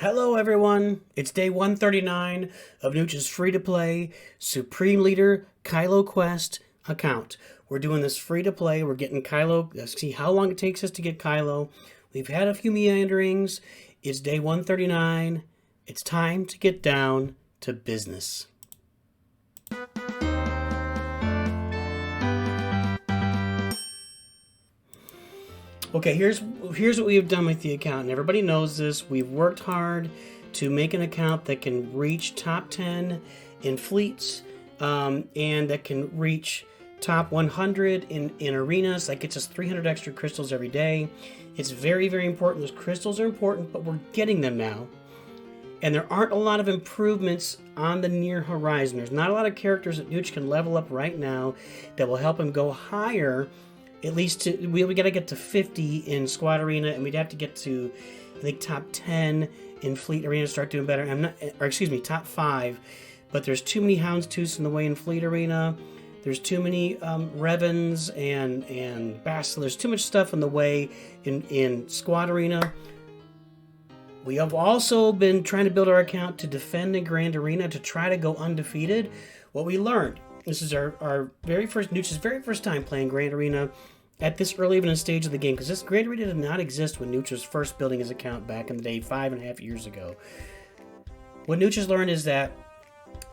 Hello everyone, it's day 139 of Nooch's free-to-play Supreme Leader Kylo Quest account. We're doing this free-to-play, we're getting Kylo, let's see how long it takes us to get Kylo. We've had a few meanderings, it's day 139, it's time to get down to business. Okay, here's what we've done with the account, and everybody knows this. We've worked hard to make an account that can reach top 10 in fleets, and that can reach top 100 in arenas. That gets us 300 extra crystals every day. It's very, very important. Those crystals are important, but we're getting them now. And there aren't a lot of improvements on the near horizon. There's not a lot of characters that Nooch can level up right now that will help him go higher. At least we got to get to 50 in Squad Arena, and we'd have to get to, I think, top 10 in Fleet Arena to start doing better. Top 5. But there's too many Houndstooths in the way in Fleet Arena. There's too many Revens and Bastila. There's too much stuff in the way in Squad Arena. We have also been trying to build our account to defend in Grand Arena to try to go undefeated. What we learned. This is our very first, Nooch's very first time playing Grand Arena at this early even stage of the game, because this Grand Arena did not exist when Nooch was first building his account back in the day, 5.5 years ago. What Nooch has learned is that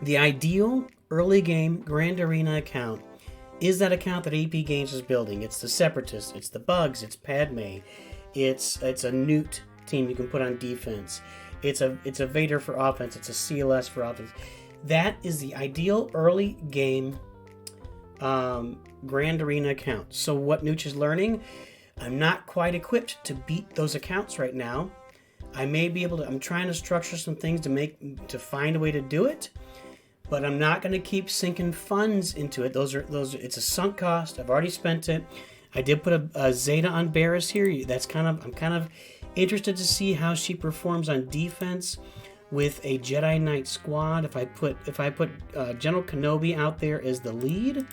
the ideal early game Grand Arena account is that account that AP Games is building. It's the Separatists, it's the Bugs, it's Padme, it's a Newt team you can put on defense, it's a Vader for offense, it's a CLS for offense. That is the ideal early game Grand Arena account. So what Nooch is learning, I'm not quite equipped to beat those accounts right now. I may be able to, I'm trying to structure some things to find a way to do it, but I'm not going to keep sinking funds into it. It's a sunk cost. I've already spent it. I did put a Zeta on Barris here. I'm kind of interested to see how she performs on defense with a Jedi Knight squad. If I put General Kenobi out there as the lead,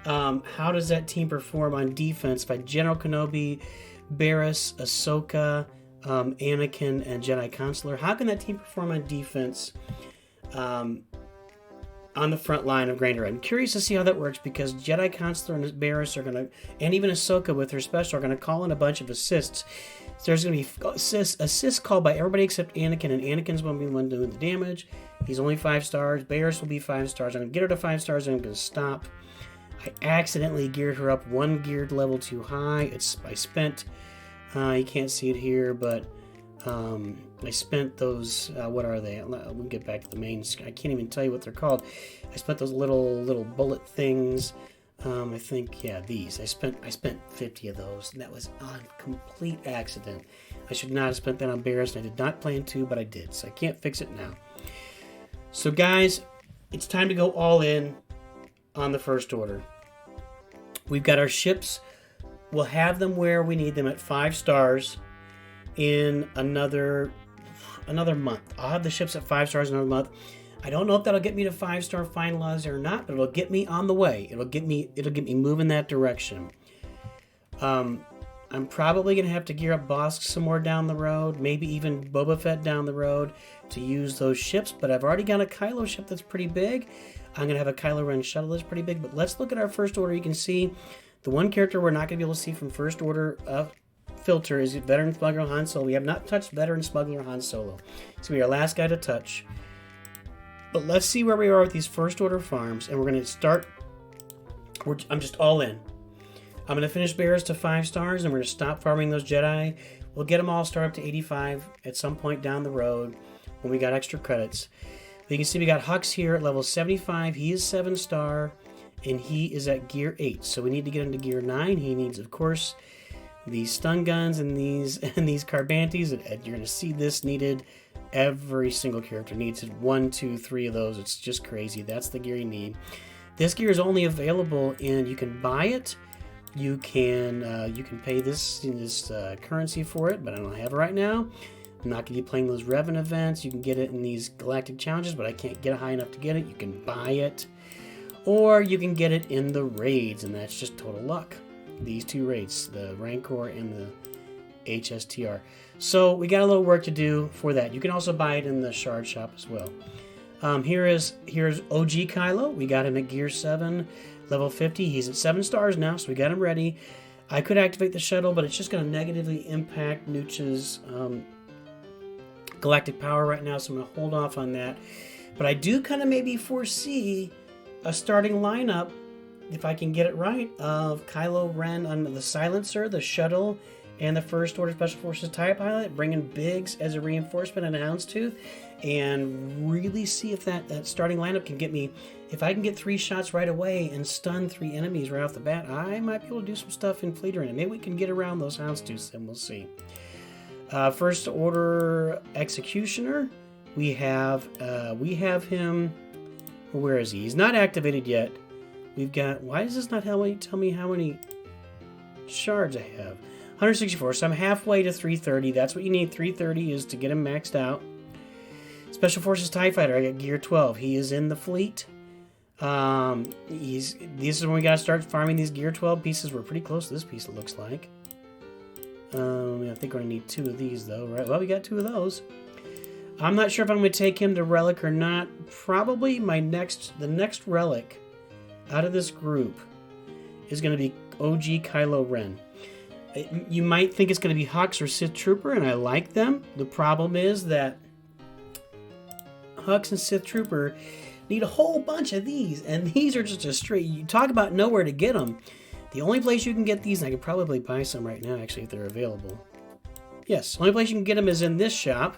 how does that team perform on defense? If I General Kenobi, Barris, Ahsoka, Anakin, and Jedi Consular, how can that team perform on defense on the front line of Grand Arena? I'm curious to see how that works, because Jedi Consular and Barris are gonna, and even Ahsoka with her special, are gonna call in a bunch of assists. So there's going to be assists called by everybody except Anakin, and Anakin's going to be the one doing the damage. He's only 5 stars. Barris will be 5 stars. I'm going to get her to 5 stars, and I'm going to stop. I accidentally geared her up 1 geared level too high. I spent, you can't see it here, but I spent those, what are they? We'll get back to the main. I can't even tell you what they're called. I spent those little bullet things. I think, yeah, these. I spent 50 of those, and that was on complete accident. I should not have spent that on Barris, and I did not plan to, but I did, so I can't fix it now. So, guys, it's time to go all in on the First Order. We've got our ships. We'll have them where we need them at 5 stars in another month. I'll have the ships at 5 stars in another month. I don't know if that'll get me to 5-star finalizer or not, but it'll get me on the way. It'll get me moving that direction. I'm probably gonna have to gear up Bosk some more down the road, maybe even Boba Fett down the road to use those ships. But I've already got a Kylo ship that's pretty big. I'm gonna have a Kylo Ren shuttle that's pretty big. But let's look at our First Order. You can see the one character we're not gonna be able to see from First Order filter is Veteran Smuggler Han Solo. We have not touched Veteran Smuggler Han Solo. It's gonna be our last guy to touch. But let's see where we are with these First Order farms, and we're going to start. I'm just all in. I'm going to finish Barris to 5 stars, and we're going to stop farming those Jedi. We'll get them all started up to 85 at some point down the road when we got extra credits. But you can see we got Hux here at level 75. He is 7-star, and he is at gear 8. So we need to get him to gear 9. He needs, of course, these stun guns and these Carbantis. And you're going to see this needed. Every single character needs 1, 2, 3 of those. It's just crazy. That's the gear you need. This gear is only available, and you can buy it. You can pay this currency for it, but I don't have it right now. I'm not going to be playing those Revan events. You can get it in these Galactic Challenges, but I can't get it high enough to get it. You can buy it, or you can get it in the raids, and that's just total luck. These 2 raids, the Rancor and the HSTR. So we got a little work to do for that. You can also buy it in the shard shop as well. Here's OG Kylo. We got him at Gear 7, level 50. He's at 7 stars now, so we got him ready. I could activate the shuttle, but it's just going to negatively impact Nooch's galactic power right now, so I'm going to hold off on that. But I do kind of maybe foresee a starting lineup, if I can get it right, of Kylo Ren on the Silencer, the shuttle, and the First Order Special Forces TIE Pilot, bringing Biggs as a reinforcement and a Houndstooth, and really see if that starting lineup can get me. If I can get 3 shots right away and stun 3 enemies right off the bat, I might be able to do some stuff in Fleet Arena. Maybe we can get around those Houndstooths, and we'll see. First Order Executioner, we have him. Where is he? He's not activated yet. We've got. Why does this not tell me how many shards I have? 164. So I'm halfway to 330. That's what you need. 330 is to get him maxed out. Special Forces TIE Fighter. I got Gear 12. He is in the fleet. This is when we gotta start farming these Gear 12 pieces. We're pretty close to this piece, it looks like. I think we're gonna need 2 of these though, right? Well, we got 2 of those. I'm not sure if I'm gonna take him to Relic or not. Probably the next Relic out of this group is gonna be OG Kylo Ren. You might think it's gonna be Hux or Sith Trooper, and I like them. The problem is that Hux and Sith Trooper need a whole bunch of these, and these are just a straight. You talk about nowhere to get them. The only place you can get these, and I could probably buy some right now, actually, if they're available. Yes, the only place you can get them is in this shop.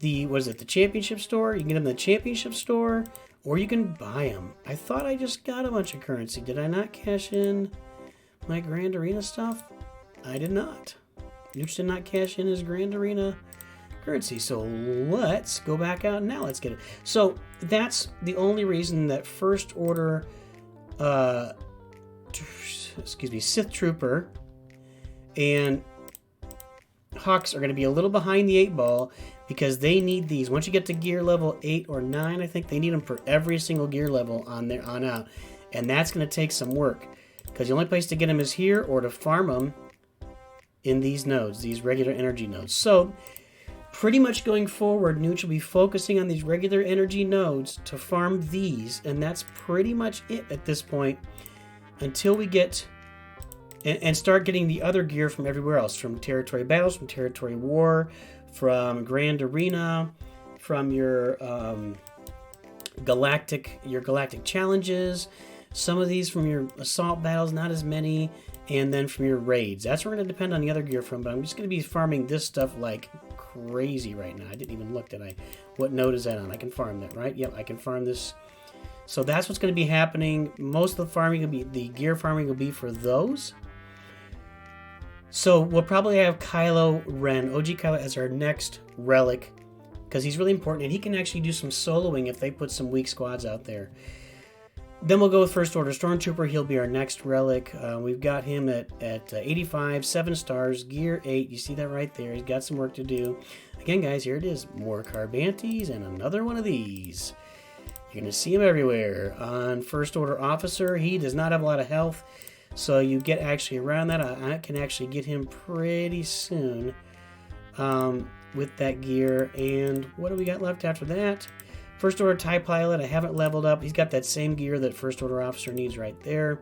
The Championship Store? You can get them in the Championship Store, or you can buy them. I thought I just got a bunch of currency. Did I not cash in my Grand Arena stuff? I did not. Nooch did not cash in his Grand Arena currency. So let's go back out now. Let's get it. So that's the only reason that First Order, Sith Trooper and Hux are going to be a little behind the 8 ball because they need these. Once you get to gear level 8 or 9, I think they need them for every single gear level on out. And that's going to take some work because the only place to get them is here or to farm them in these nodes, these regular energy nodes. So pretty much going forward, Nooch will be focusing on these regular energy nodes to farm these, and that's pretty much it at this point until we get and start getting the other gear from everywhere else, from territory battles, from territory war, from Grand Arena, from your galactic challenges, some of these from your assault battles, not as many, and then from your raids. That's where we're going to depend on the other gear from, but I'm just going to be farming this stuff like crazy right now. I didn't even look, did I? What node is that on? I can farm that, right? Yep, I can farm this. So that's what's going to be happening. Most of the farming will be, the gear farming will be for those. So we'll probably have Kylo Ren, OG Kylo, as our next relic because he's really important and he can actually do some soloing if they put some weak squads out there. Then we'll go with First Order Stormtrooper. He'll be our next relic. We've got him at 85, 7 stars, Gear 8. You see that right there. He's got some work to do. Again, guys, here it is. More Carbantes and another one of these. You're going to see him everywhere. On First Order Officer, he does not have a lot of health, so you get actually around that. I can actually get him pretty soon with that gear. And what do we got left after that? First Order TIE Pilot, I haven't leveled up. He's got that same gear that First Order Officer needs right there.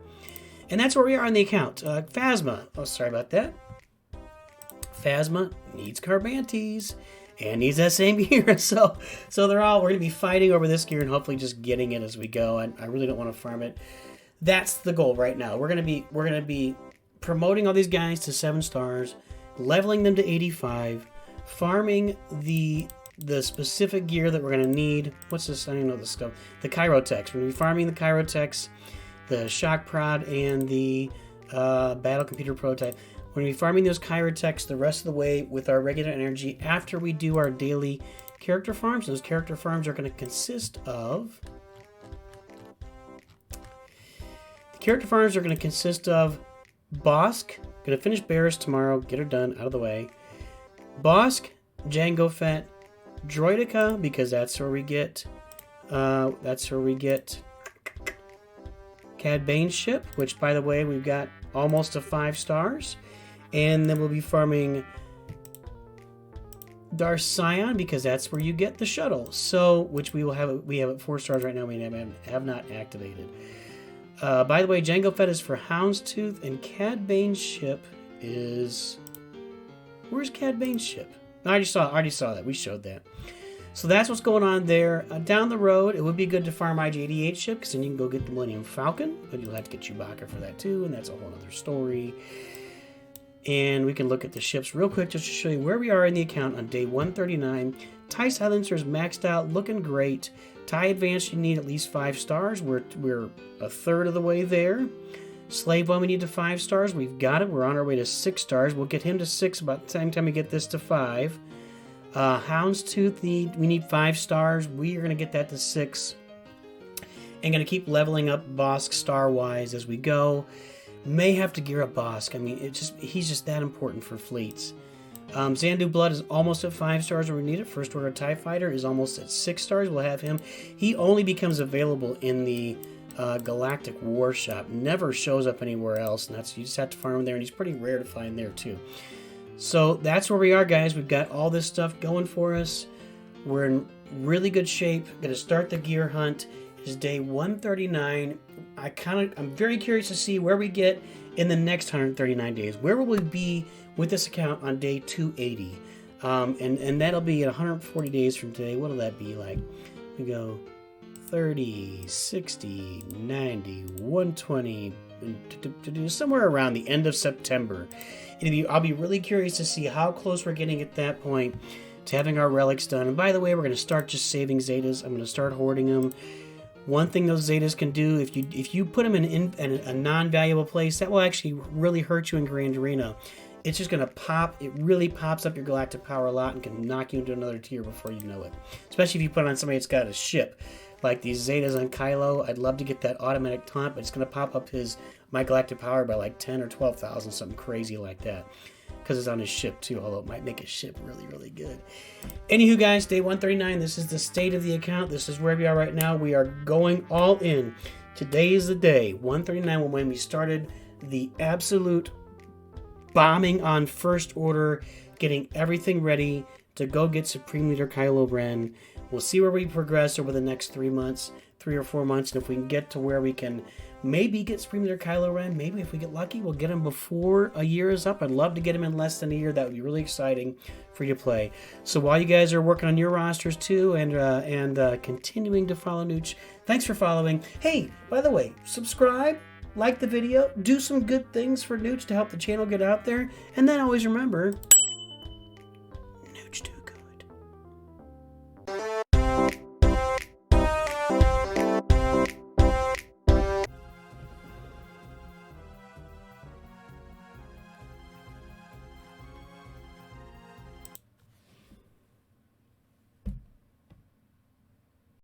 And that's where we are on the account. Phasma, oh, sorry about that. Phasma needs Carbantes and needs that same gear. So we're going to be fighting over this gear and hopefully just getting it as we go. I really don't want to farm it. That's the goal right now. We're going to be promoting all these guys to 7 stars, leveling them to 85, farming the specific gear that we're going to need. What's this? I don't know this stuff. The Chirotechs. We're going to be farming the Chirotechs, the Shock Prod, and the Battle Computer Prototype. We're going to be farming those Chirotechs the rest of the way with our regular energy after we do our daily character farms. Those character farms are going to consist of... The character farms are going to consist of Bosk. Going to finish Barris tomorrow. Get her done, out of the way. Bosk, Jango Fett, Droideka, because that's where we get Cad Bane's ship, which by the way we've got almost to 5 stars, And then we'll be farming Darth Scion because that's where you get the shuttle. So, which we will have. We have 4 stars right now. We have not activated. By the way, Jango Fett is for Houndstooth, and Cad Bane's ship is. Where's Cad Bane's ship? I already saw that. We showed that. So that's what's going on there. Down the road, it would be good to farm IG-88 ship because then you can go get the Millennium Falcon, but you'll have to get Chewbacca for that too, and that's a whole other story. And we can look at the ships real quick just to show you where we are in the account on day 139. TIE Silencer is maxed out, looking great. TIE Advanced, you need at least 5 stars. We're a third of the way there. Slave One, we need to 5 stars. We've got it. We're on our way to 6 stars. We'll get him to 6 about the same time we get this to 5. Houndstooth, we need 5 stars. We are going to get that to 6. And going to keep leveling up Bosk star-wise as we go. May have to gear up Bosk. I mean, he's just that important for fleets. Xandu Blood is almost at 5 stars where we need it. First Order TIE Fighter is almost at 6 stars. We'll have him. He only becomes available in the Galactic War Shop. Never shows up anywhere else. And you just have to farm him there. And he's pretty rare to find there too. So that's where we are, guys. We've got all this stuff going for us. We're in really good shape. Going to start the gear hunt. It's day 139. I'm very curious to see where we get in the next 139 days. Where will we be with this account on day 280? And that'll be at 140 days from today. What'll that be like? We go 30, 60, 90, 120, somewhere around the end of September. I'll be really curious to see how close we're getting at that point to having our relics done. And by the way, we're going to start just saving Zetas. I'm going to start hoarding them. One thing those Zetas can do, if you put them in a non-valuable place, that will actually really hurt you in Grand Arena. It's just going to pop. It really pops up your galactic power a lot and can knock you into another tier before you know it. Especially if you put it on somebody that's got a ship. Like these Zetas on Kylo, I'd love to get that automatic taunt, but it's going to pop up my galactic power by like 10 or 12,000, something crazy like that. Because it's on his ship too, although it might make his ship really, really good. Anywho, guys, day 139, this is the state of the account. This is where we are right now. We are going all in. Today is the day, 139, when we started the absolute bombing on First Order, getting everything ready to go get Supreme Leader Kylo Ren. We'll see where we progress over the next 3 or 4 months, and if we can get to where we can maybe get Supreme Leader Kylo Ren, maybe if we get lucky, we'll get him before a year is up. I'd love to get him in less than a year. That would be really exciting for you to play. So while you guys are working on your rosters too, and continuing to follow Nooch, thanks for following. Hey, by the way, subscribe, like the video, do some good things for Nooch to help the channel get out there, and then always remember,